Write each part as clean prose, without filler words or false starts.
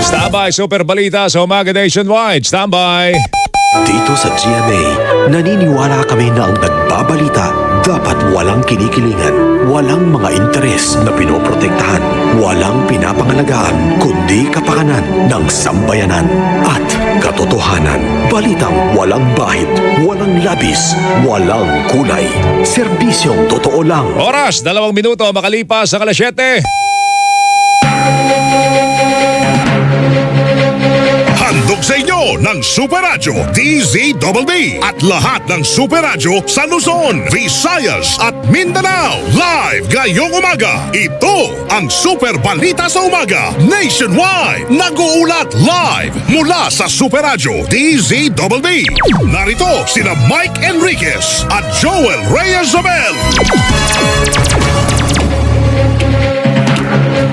Standby, Super Balita sa umaga nationwide. Standby. Dito sa GMA, naniniwala kami na ang nagbabalita dapat walang kinikilingan, walang mga interes na pinoprotektahan, walang pinapangalagaan, kundi kapakanan ng sambayanan at katotohanan. Balitang walang bahid, walang labis, walang kulay. Serbisyong totoo lang. Oras, 2 minuto makalipas sa 7:00. Handog sa inyo ng Super Radyo DZBB at lahat ng Super Radyo sa Luzon, Visayas at Mindanao. Live ngayong umaga. Ito ang Super Balita sa Umaga Nationwide. Nag-uulat live mula sa Super Radyo DZBB. Narito sina Mike Enriquez at Joel Reyes-Zabel.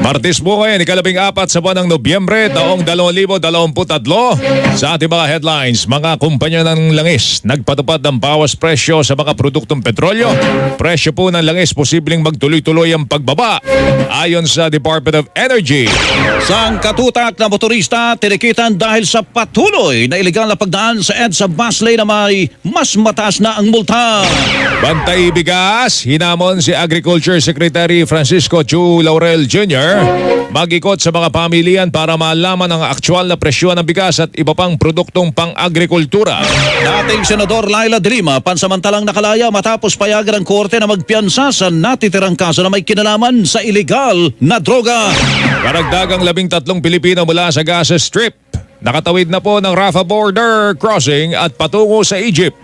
Martes po ngayon, ika-14 sa buwan ng Nobyembre, taong 2023. Sa ating mga headlines, mga kumpanya ng langis nagpatupad ng bawas presyo sa mga produktong petrolyo. Presyo po ng langis posibleng magtuloy-tuloy ang pagbaba ayon sa Department of Energy. Sang katutak na motorista tinikitan dahil sa patuloy na ilegal na pagdaan sa EDSA bus lane na may mas mataas na ang multa. Bantay bigas, hinamon si Agriculture Secretary Francisco Chu Laurel Jr. mag-ikot sa mga pamilihan para malaman ang aktual na presyo ng bigas at iba pang produktong pang-agrikultura. Dating Senador Laila de Lima pansamantalang nakalaya matapos payagan ng korte na magpiyansa sa natitirang kaso na may kinalaman sa ilegal na droga. Karagdagang 13 Pilipino mula sa Gaza Strip nakatawid na po ng Rafah border crossing at patungo sa Egypt.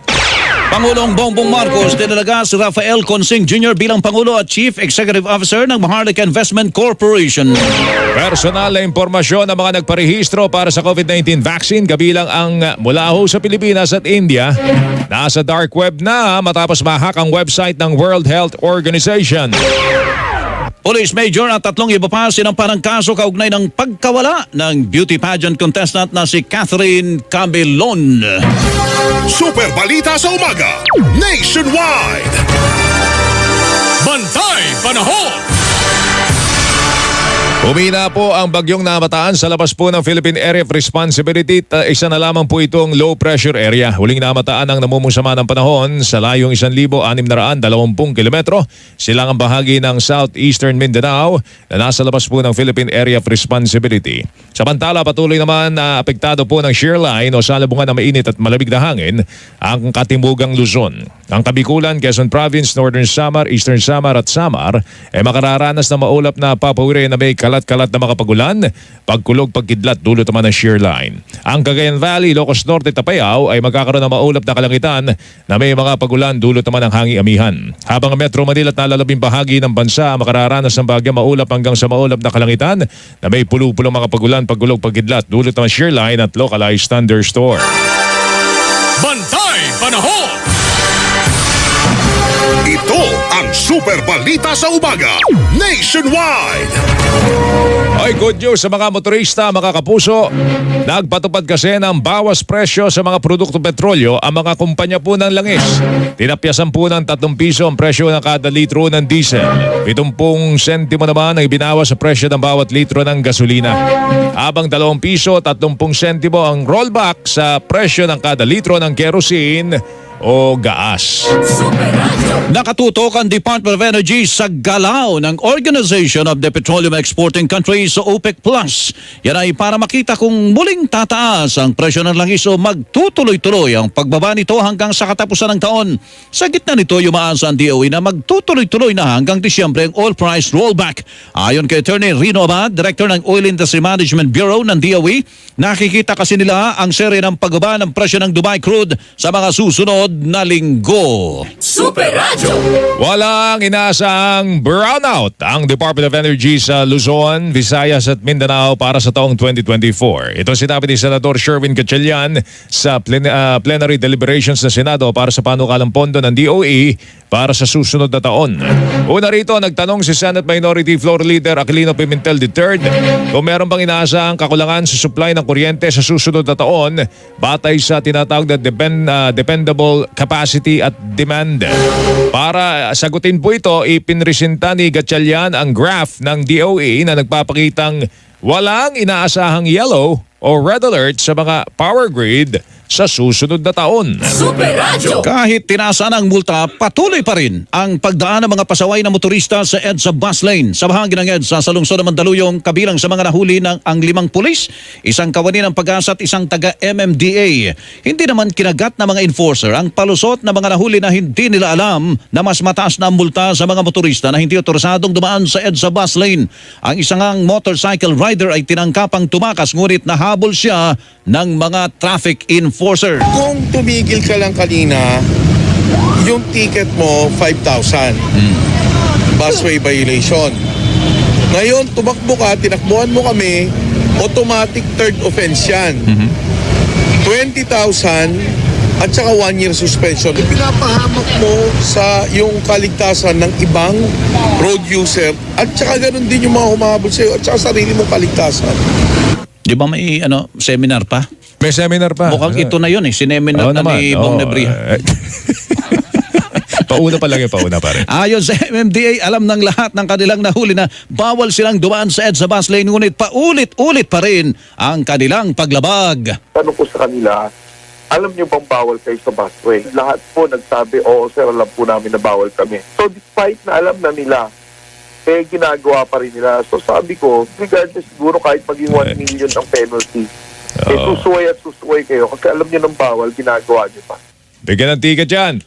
Pangulong Bongbong Marcos tinalaga si Rafael Consing Jr. bilang Pangulo at Chief Executive Officer ng Maharlika Investment Corporation. Personal na impormasyon ng mga nagparehistro para sa COVID-19 vaccine kabilang ang mula ho sa Pilipinas at India nasa dark web na matapos mahak ang website ng World Health Organization. Police Major at 3 iba pa sinampahan ng kaso kaugnay ng pagkawala ng beauty pageant contestant na si Catherine Cabelon. Super Balita sa Umaga Nationwide. Bantay Panahon. Umina po ang bagyong namataan sa labas po ng Philippine Area of Responsibility. Isa na lamang po itong low pressure area. Huling namataan ang namumusama ng panahon sa layong 1,620 kilometro. Silang ang bahagi ng southeastern Mindanao na nasa labas po ng Philippine Area of Responsibility. Samantala, patuloy naman na apektado po ng shear line o salubungan na mainit at malamig na hangin ang Katimugang Luzon. Ang Kabikulan, Quezon Province, Northern Samar, Eastern Samar at Samar ay makararanas na maulap na papawiri na may kalat-kalat na makapagulan, pagkulog, pagkidlat, dulot naman ng shear line. Ang Cagayan Valley, Ilocos Norte, Tapayao ay magkakaroon ng maulap na kalangitan na may mga pagulan, dulot naman ng hangi-amihan. Habang ang Metro Manila at nalalabing bahagi ng bansa makararanas ng bagya maulap hanggang sa maulap na kalangitan na may pulo-pulong mga pagulan, pagkulog, pagkidlat, dulot naman shear line at localized thunderstorm. Bantay Panahon. Ito ang Super Balita sa Umaga Nationwide. Ay, good news sa mga motorista, mga kapuso. Nagpatupad kasi ng bawas presyo sa mga produktong petrolyo ang mga kumpanya po ng langis. Tinapyasan po ng 3 piso ang presyo ng kada litro ng diesel. 70 sentimo naman ang ibinawas sa presyo ng bawat litro ng gasolina. Habang 2 piso, 30 sentimo ang rollback sa presyo ng kada litro ng kerosene o gaas. Nakatutok ang Department of Energy sa galaw ng Organization of the Petroleum Exporting Countries o OPEC Plus. Yan ay para makita kung muling tataas ang presyo ng langis o magtutuloy-tuloy ang pagbaba nito hanggang sa katapusan ng taon. Sa gitna nito, umaasa ang DOE na magtutuloy-tuloy na hanggang Disyembre ang oil price rollback. Ayon kay Attorney Rino Abad, Director ng Oil Industry Management Bureau ng DOE, nakikita kasi nila ang serye ng pagbaba ng presyo ng Dubai crude sa mga susunod na linggo. Super Radyo. Walang inaasahang brownout ang Department of Energy sa Luzon, Visayas at Mindanao para sa taong 2024. Ito sinabi ni Senator Sherwin Gatchalian sa plenary deliberations ng Senado para sa panukalang pondo ng DOE para sa susunod na taon. Una rito, nagtanong si Senate Minority Floor Leader Aquilino Pimentel III kung meron bang inaasahang kakulangan sa supply ng kuryente sa susunod na taon batay sa tinatawag na dependable capacity at demand. Para sagutin po ito, ipinresenta ni Gatchalian ang graph ng DOE na nagpapakitang walang inaasahang yellow o red alert sa mga power grid sa susunod na taon. Kahit tinaasan ang multa, patuloy pa rin ang pagdaan ng mga pasaway na motorista sa EDSA bus lane. Sa bahagi ng EDSA sa lungsod ng Mandaluyong, kabilang sa mga nahuli ng ang 5 pulis, isang kawani ng Pag-asa at isang taga-MMDA. Hindi naman kinagat na mga enforcer ang palusot na mga nahuli na hindi nila alam na mas mataas na ang multa sa mga motorista na hindi otorisadong dumaan sa EDSA bus lane. Ang isang motorcycle rider ay tinangkapang tumakas ngunit nahabol siya ng mga traffic enforcer. Kung tumigil ka lang kanina, yung ticket mo 5,000. Busway violation. Ngayon, tumakbo ka, tinakbuhan mo kami, automatic third offense yan. 20,000 at saka 1 year suspension. Pinapahamak mo sa yung kaligtasan ng ibang road user at saka ganun din yung mga humahabol sa'yo at saka sarili mong kaligtasan. Di ba may seminar pa? May seminar pa. Mukhang ito na yun Sineminar na ni Bong Nebria. Pauna pa lang yung pauna pa rin. Ayon sa MMDA, alam ng lahat ng kanilang nahuli na bawal silang dumaan sa EDSA bus lane ngunit paulit-ulit pa rin ang kanilang paglabag. Tanong ko sa kanila, alam niyo bang bawal kayo sa busway? Lahat po nagsabi, oo sir, alam po namin na bawal kami. So despite na alam na nila, ginagawa pa rin nila. So sabi ko, regardless siguro kahit maging 1 million ang penalty, susuway kayo. Kasi alam niyo ng bawal, ginagawa niyo pa. Bigyan ng ticket yan.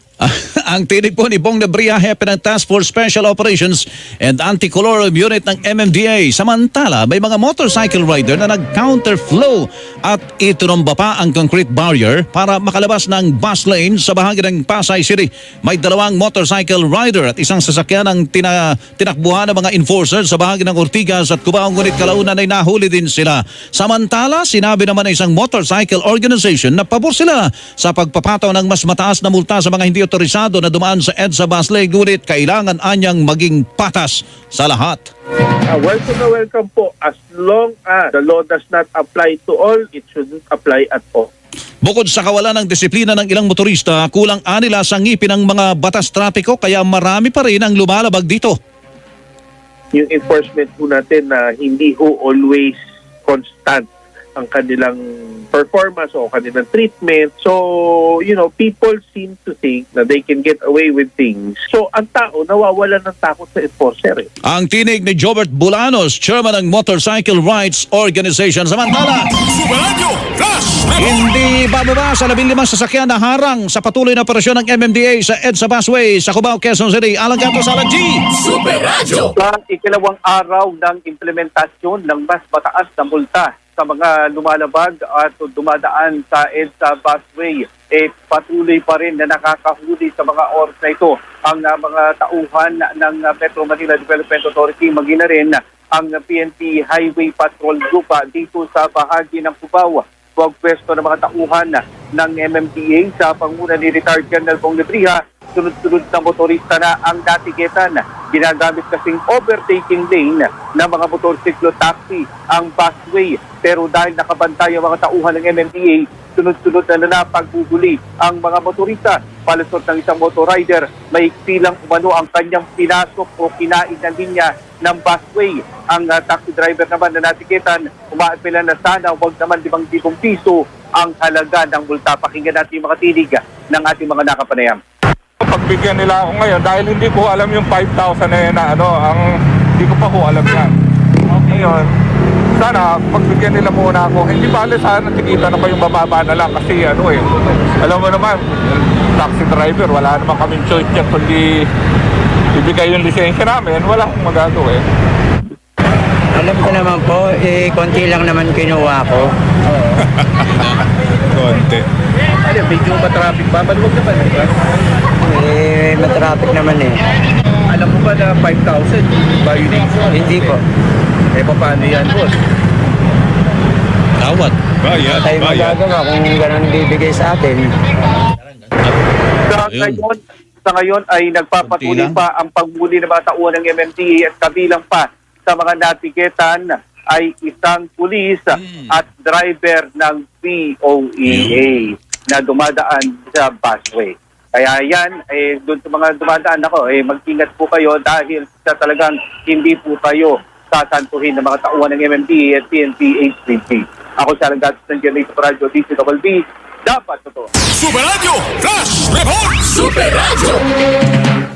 Ang tinig po ni Bong Nebria, hepe ng Task Force Special Operations and Anti-Colorum Unit ng MMDA. Samantala, may mga motorcycle rider na nag-counterflow at itinumba pa ang concrete barrier para makalabas ng bus lane sa bahagi ng Pasay City. May 2 motorcycle rider at isang sasakyan ang tinakbuhan ng mga enforcer sa bahagi ng Ortigas at Cubao, ngunit kalaunan ay nahuli din sila. Samantala, sinabi naman ng isang motorcycle organization na pabor sila sa pagpapataw ng mas mataas na multa sa mga hindi otorisado na dumaan sa EDSA bus lane, ngunit kailangan anyang maging patas sa lahat. Welcome na welcome po. As long as the law does not apply to all, it shouldn't apply at all. Bukod sa kawalan ng disiplina ng ilang motorista, kulang anila sa ngipin ng mga batas trapiko kaya marami pa rin ang lumalabag dito. Yung enforcement po natin na hindi ho always constant ang kanilang performance o kanilang treatment. So, people seem to think na they can get away with things. So, ang tao nawawalan ng takot sa enforcer. Ang tinig ni Jobert Bulanos, chairman ng Motorcycle Rights Organization. Samantala, hindi bababa sa 15 sasakyan na harang sa patuloy na operasyon ng MMDA sa EDSA Busway sa Cubao, Quezon City. Alang Gato sa Alang G. Sa ikalawang araw ng implementasyon ng mas mataas na multa sa mga lumalabag at dumadaan sa EDSA Busway, patuloy pa rin na nakakahuli sa mga oras na ito ang mga tauhan ng Metro Manila Development Authority, maging na rin ang PNP Highway Patrol Group dito sa bahagi ng Cubao. Huwag pwesto ng mga tauhan ng MMDA sa panguna ni retired Colonel Bong Nebria, sunod-sunod na motorista na ang natiketan. Ginagamit kasing overtaking lane ng mga motorsiklo taxi ang busway. Pero dahil nakabantay ang mga tauhan ng MMDA, sunod-sunod na pagbubuli ang mga motorista. Palusot ng isang motorrider, may lang umano ang kanyang pinasok o kinain na linya ng busway. Ang taxi driver naman na natiketan, umaapela na sana huwag naman 5,000 piso ang halaga ng multa. Pakinggan natin yung mga tinig ng ating mga nakapanayam. Pagbigyan nila ako ngayon dahil hindi ko alam yung 5,000 na yun na hindi ko pa ko alam yan. Ngayon, sana pagbigyan nila muna ako. Hindi bale sana tikita na pa yung bababa na lang kasi alam mo naman, taxi driver, wala naman kaming choice yan kundi ibigay yung lisensya namin, wala akong magagawa Alam ko naman po, konti lang naman kinuha ko. Konti. Medyo matraffic ba? Maluwag naman, di ba? Matraffic naman Alam mo ba na 5,000 violation? Hindi po. Paano yan, boss? Tawad. Bayan, Tayo magagawa kung gano'n bibigay sa atin. Ngayon, Sa ngayon ay nagpapatuloy Konti lang. pa ang pagbuli ng mga tauhan ng MMDA at kabilang pa sa mga natiketan ay isang pulis at driver ng POEA na dumadaan sa busway. Kaya yan, doon sa mga dumadaan ako, mag-ingat po kayo dahil sa talagang hindi po tayo sasantuhin ng mga tauhan ng MMDA at PNP HPG. Ako si Alan Gatos ng GMA sa Radyo DCWB. Dapat totoo. Superadyo Flash Report!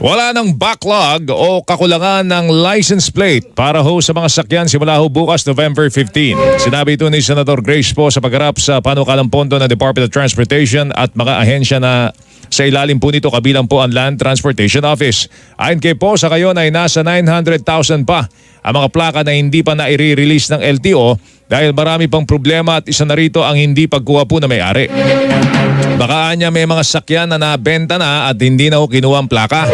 Wala ng backlog o kakulangan ng license plate para ho sa mga sakyan simula ho bukas November 15. Sinabi ito ni Senator Grace po sa pagharap sa panukalang pondo ng Department of Transportation at mga ahensya na sa ilalim po nito kabilang po ang Land Transportation Office. Ayon kay po sa ngayon ay nasa 900,000 pa ang mga plaka na hindi pa na-release ng LTO dahil marami pang problema at isa na rito ang hindi pagkuha po na may-ari. Baka niya may mga sakyan na nabenta na at hindi na ho kinuha ang plaka.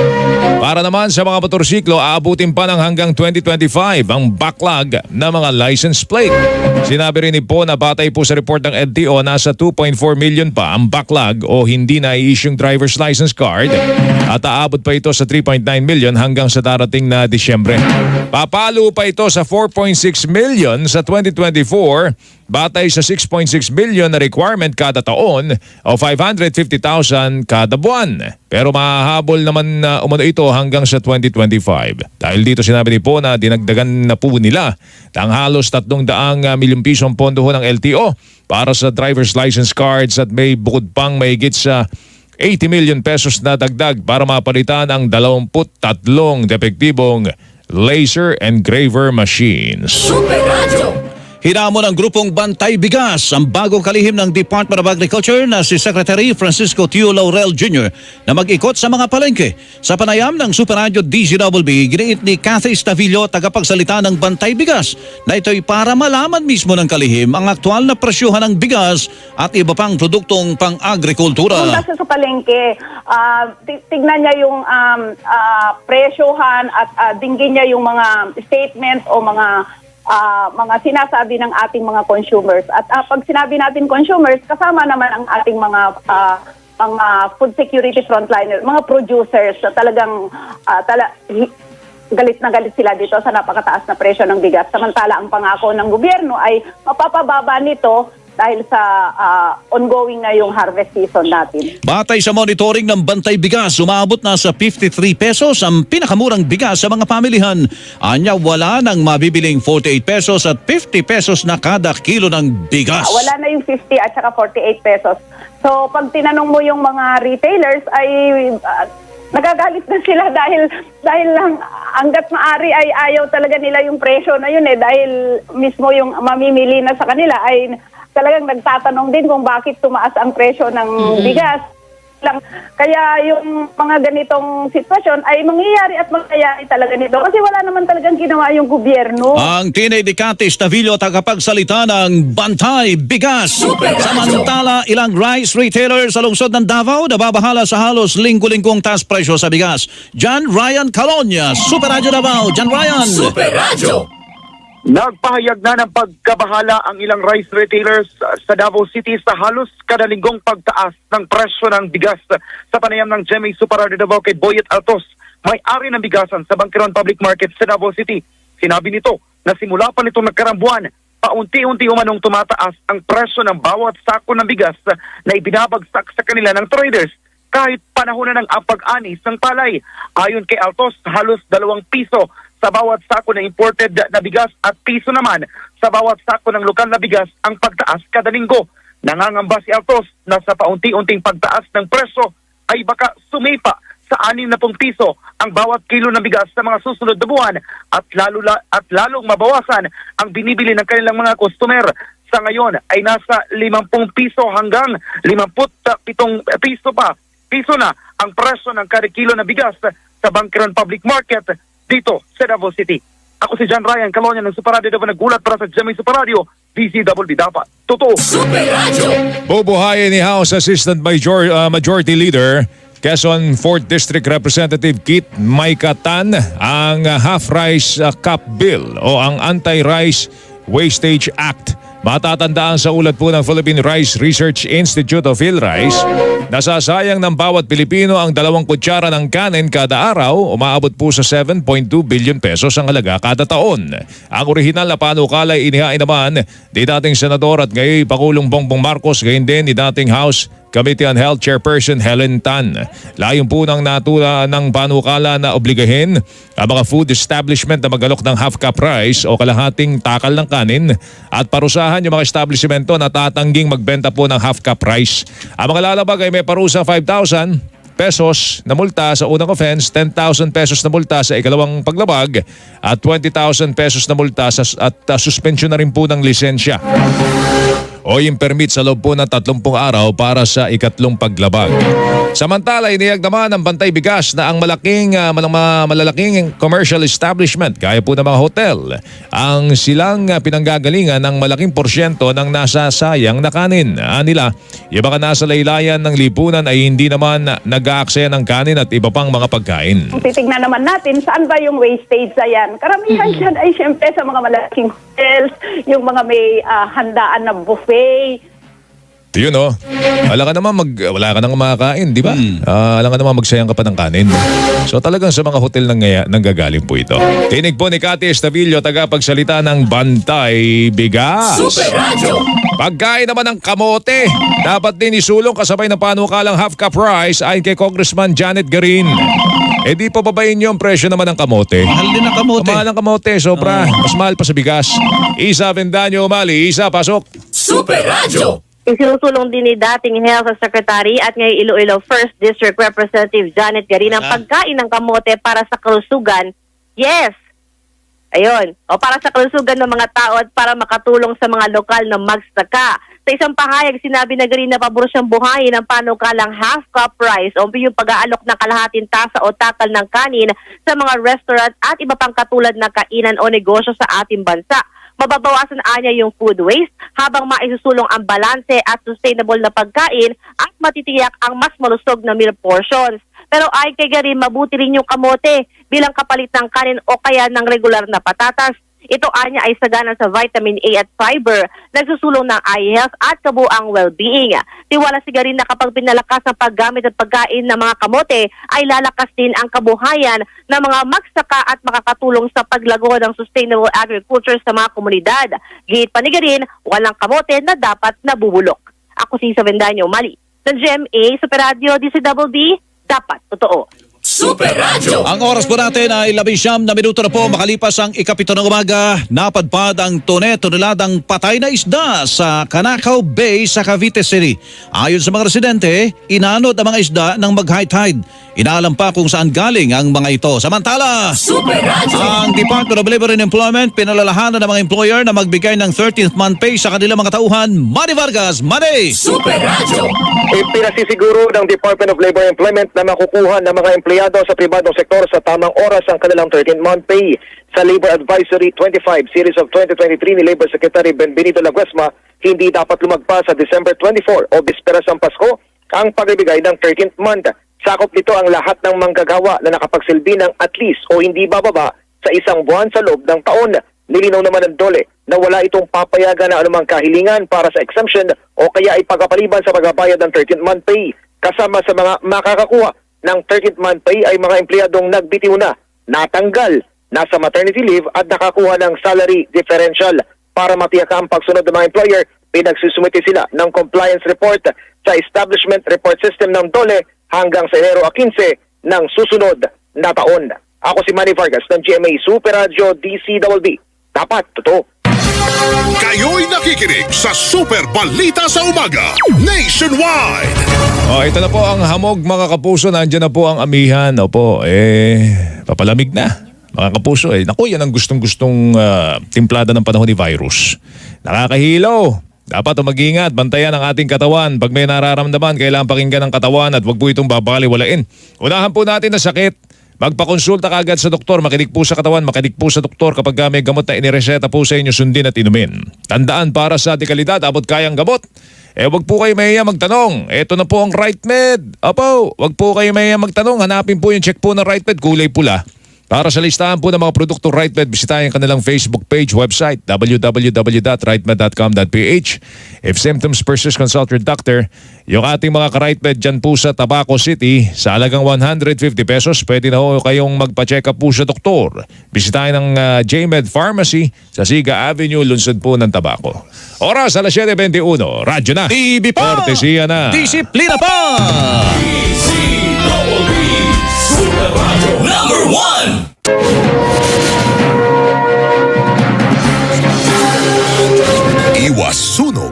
Para naman sa mga motorsiklo, aabutin pa ng hanggang 2025 ang backlog na mga license plate. Sinabi rin ni Po na batay po sa report ng LTO, nasa 2.4 million pa ang backlog o hindi na i-issue driver's license card at aabot pa ito sa 3.9 million hanggang sa darating na Disyembre. Papalo pa ito sa 4.6 million sa 2024 batay sa 6.6 million na requirement kada taon o 550,000 kada buwan. Pero mahahabol naman na umano ito hanggang sa 2025. Dahil dito sinabi ni Po na dinagdagan na po nila ang halos 300 milyong piso ang pondo ho ng LTO para sa driver's license cards at may bukod pang mahigit sa 80 million pesos na dagdag para mapalitan ang 23 depektibong laser engraver machines. Hinamon ng grupong Bantay Bigas ang bagong kalihim ng Department of Agriculture na si Secretary Francisco Tio Laurel Jr. na mag-ikot sa mga palengke. Sa panayam ng Super Radio DZWB, giniit ni Cathy Stavillo, tagapagsalita ng Bantay Bigas, na ito'y para malaman mismo ng kalihim ang aktual na presyuhan ng bigas at iba pang produktong pang-agrikultura. Punta siya sa palengke, tignan niya yung presyohan at dinggin niya yung mga statements o mga sinasabi ng ating mga consumers. At pag sinabi natin consumers, kasama naman ang ating mga food security frontliner, mga producers na talagang galit na galit sila dito sa napakataas na presyo ng bigas. Samantala ang pangako ng gobyerno ay mapapababa nito dahil sa ongoing na yung harvest season natin. Batay sa monitoring ng Bantay Bigas, umabot na sa 53 pesos ang pinakamurang bigas sa mga pamilihan. Anya, wala nang mabibiling 48 pesos at 50 pesos na kada kilo ng bigas. Wala na yung 50 at saka 48 pesos. So pag tinanong mo yung mga retailers ay nagagalit na sila dahil lang hanggat maari ay ayaw talaga nila yung presyo na yun dahil mismo yung mamimili na sa kanila ay talagang nagtatanong din kung bakit tumaas ang presyo ng bigas. Kaya yung mga ganitong sitwasyon ay mangyayari at mangyayari talaga nito kasi wala naman talagang ginawa yung gobyerno. Ang tinay ni Cathy Stavillo, tagapagsalita ng Bantay Bigas. Samantala, ilang rice retailers sa lungsod ng Davao nababahala sa halos linggo-linggong taas presyo sa bigas. John Ryan Calonia, Super Radio Davao. John Ryan. Nagpahayag na ng pagkabahala ang ilang rice retailers sa Davao City sa halos kada linggong pagtaas ng presyo ng bigas. Sa panayam ng GMA Super Radio Davao kay Boyet Altos, may-ari ng bigasan sa Bangkiron Public Market sa Davao City. Sinabi nito na simula pa nitong nagkarang buwan, paunti-unti umanong tumataas ang presyo ng bawat sako ng bigas na ibinabagsak sa kanila ng traders kahit panahon na ng pag-anis ng palay. Ayon kay Altos, halos 2 piso sa bawat sako na imported na bigas at piso naman sa bawat sako ng lokal na bigas ang pagtaas kada linggo. Nangangamba si Altos na sa paunti-unting pagtaas ng presyo ay baka sumipa sa 60 piso ang bawat kilo ng bigas sa mga susunod na buwan at lalong mabawasan ang binibili ng kanilang mga customer. Sa ngayon ay nasa 50 piso hanggang 57 piso na ang presyo ng kada kilo na bigas sa Bangkiron Public Market dito sa Davao City. Ako si John Ryan Calonia ng Super Radio Davao, naggulat para sa GMA Super Radio, DCWB dapat. Totoo. Bubuhayin ni House Assistant Majority Leader Quezon 4th District Representative Kit Maykatan ang Half Rice Cap Bill o ang Anti-Rice Wastage Act. Matatandaan sa ulat po ng Philippine Rice Research Institute o PhilRice, nasasayang ng bawat Pilipino ang 2 kutsara ng kanin kada araw, umaabot po sa 7.2 billion pesos ang halaga kada taon. Ang orihinal na panukala ay inihain naman ni dating Senador at ngayon Pangulong Bongbong Marcos, gayon din ni dating House Committee on Health Chairperson Helen Tan. Layon po ng natula ng panukala na obligahin ang mga food establishment na mag-alok ng half-cup rice o kalahating takal ng kanin at parusahan yung mga establishmento na tatangging magbenta po ng half-cup rice. Ang mga lalabag ay may parusa 5,000 pesos na multa sa unang offense, 10,000 pesos na multa sa ikalawang paglabag at 20,000 pesos na multa at suspension na rin po ng lisensya o yung permit sa loob po ng 30 araw para sa ikatlong paglabag. Samantala, iniyag naman ng Bantay Bigas na ang malalaking commercial establishment, gaya po ng mga hotel, ang silang pinanggagalingan ng malaking porsyento ng nasasayang na kanin. Nila, yung mga nasa laylayan ng lipunan ay hindi naman nag-aaksaya ng kanin at iba pang mga pagkain. Titignan naman natin saan ba yung wastage na yan. Karamihan dyan ay siyempre sa mga malaking hotels, yung mga may handaan na buffet. Yun o. Wala ka nang makakain, di ba? Wala ka naman magsayang ka pa ng kanin. So talagang sa mga hotel nanggagaling po ito. Tinig po ni Cathy Estavillo, tagapagsalita ng Bantay Bigas. Super Radio. Pagkain naman ng kamote, dapat din isulong kasabay ng panukalang half-cup rice ayon kay Congressman Janet Garin. Di pa babayin yung presyo naman ng kamote. Mahal din ang kamote. Mahal ng kamote, sobra. Mas mahal pa sa bigas. Isa Vendaño Umali, Isa, pasok. Super Radio. Isinusulong din ni dating Health Secretary at ngayon Iloilo 1st District Representative Janet Garin ang pagkain ng kamote para sa kalusugan. Yes! Ayun. O para sa kalusugan ng mga tao at para makatulong sa mga lokal na magsaka. Sa isang pahayag, sinabi na Garin na pabor siyang buhayin ang panukalang half-cup rice o yung pag-aalok ng kalahating tasa o takal ng kanin sa mga restaurant at iba pang katulad na kainan o negosyo sa ating bansa. Mababawasan anya yung food waste habang maisusulong ang balanse at sustainable na pagkain at matitiyak ang mas malusog na meal portions. Pero ay kay Garin, mabuti rin yung kamote bilang kapalit ng kanin o kaya ng regular na patatas. Ito anya ay sagana sa vitamin A at fiber, nagsusulong ng eye health at kabuang well-being. Tiwala si Garin na kapag pinalakas ang paggamit at pagkain ng mga kamote, ay lalakas din ang kabuhayan ng mga magsaka at makakatulong sa paglago ng sustainable agriculture sa mga komunidad. Gihit pa ni Garin, walang kamote na dapat nabubulok. Ako si Isa Vendaño Umali, ng GMA Super Radio DCWB, dapat totoo. Super Radio. Ang oras po natin ay 19 na minuto na po makalipas ang 7 ng umaga. Napadpad ang toneladang patay na isda sa Canacao Bay sa Cavite City. Ayon sa mga residente, inanod ang mga isda ng mag-high tide. Inaalam pa kung saan galing ang mga ito. Samantala, Super Radio. ang Department of Labor and Employment pinalalahanan ng mga employer na magbigay ng 13th month pay sa kanilang mga tauhan. Manny Vargas, Manny! Super Radio. Ipinasisiguro ng Department of Labor and Employment na makukuha ng mga empleyado sa pribadong sektor sa tamang oras ang kanilang 13th-month pay. Sa Labor Advisory 25 Series of 2023 ni Labor Secretary Benbenito Laguesma, hindi dapat lumagpas sa December 24 o bisperas ng Pasko ang pagbibigay ng 13th month. Sakop nito ang lahat ng manggagawa na nakapagsilbi ng at least o hindi bababa sa isang buwan sa loob ng taon. Nilinaw naman ng DOLE na wala itong papayagan na anumang kahilingan para sa exemption o kaya ay pagkapaliban sa pagbabayad ng 13th month pay. Kasama sa mga makakakuha ng 13th month pay ay mga empleyadong nagbitiw na, natanggal, nasa maternity leave at nakakuha ng salary differential. Para matiyak ang pagsunod ng mga employer, pinagsusumite sila ng compliance report sa Establishment Report System ng DOLE hanggang sa Enero 15 ng susunod na taon. Ako si Manny Vargas ng GMA Super Radio DCWB. Dapat totoo. Kayo'y nakikinig sa Super Balita sa Umaga Nationwide. Ito na po ang hamog mga kapuso. Nandiyan na po ang amihan. Opo, papalamig na. Mga kapuso, naku, yan ang gustong-gustong timplada ng panahon ni virus. Nakakahilaw. Dapat mag-ingat, bantayan ang ating katawan. Pag may nararamdaman, kailangan pakinggan ang katawan at wag po itong babaliwalain. Unahan po natin na sakit. Magpakonsulta kaagad sa doktor, makinig po sa katawan, makinig po sa doktor kapag may gamot na inireseta po sa inyo, sundin at inumin. Tandaan, para sa dekalidad, abot kayang gamot. Wag po kayo mahiya magtanong. Ito na po ang Right Med. Opo, wag po kayo mahiya magtanong. Hanapin po yung check po ng Right Med, kulay pula. Para sa listahan po ng mga produktong RightMed, bisitahin ang kanilang Facebook page, website, www.rightmed.com.ph. If symptoms persist, consult your doctor. Yung ating mga ka-RightMed dyan po sa Tabaco City, sa halagang 150 pesos, pwede na ho kayong magpa-check up po sa doktor. Bisitahin ang JMed Pharmacy sa Siga Avenue, lungsod po ng Tabaco. Oras, alas 7:21. Radyo na. TV pa! Kortesiya na. Disiplina pa! Super Radio number 1. Iwas sunog.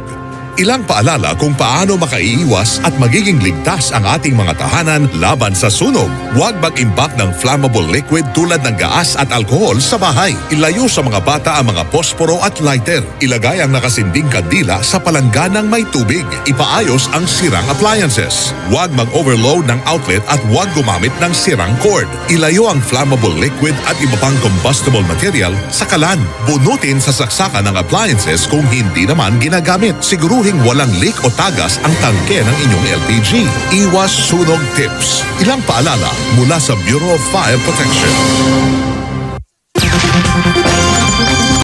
Ilang paalala kung paano makaiiwas at magiging ligtas ang ating mga tahanan laban sa sunog. Huwag mag-imbak ng flammable liquid tulad ng gaas at alkohol sa bahay. Ilayo sa mga bata ang mga posporo at lighter. Ilagay ang nakasinding kandila sa palangganang may tubig. Ipaayos ang sirang appliances. Huwag mag-overload ng outlet at huwag gumamit ng sirang cord. Ilayo ang flammable liquid at iba pang combustible material sa kalan. Bunutin sa saksakan ng appliances kung hindi naman ginagamit. Siguruhin walang leak o tagas ang tangke ng inyong LPG. Iwas sunog tips. Ilang paalala mula sa Bureau of Fire Protection.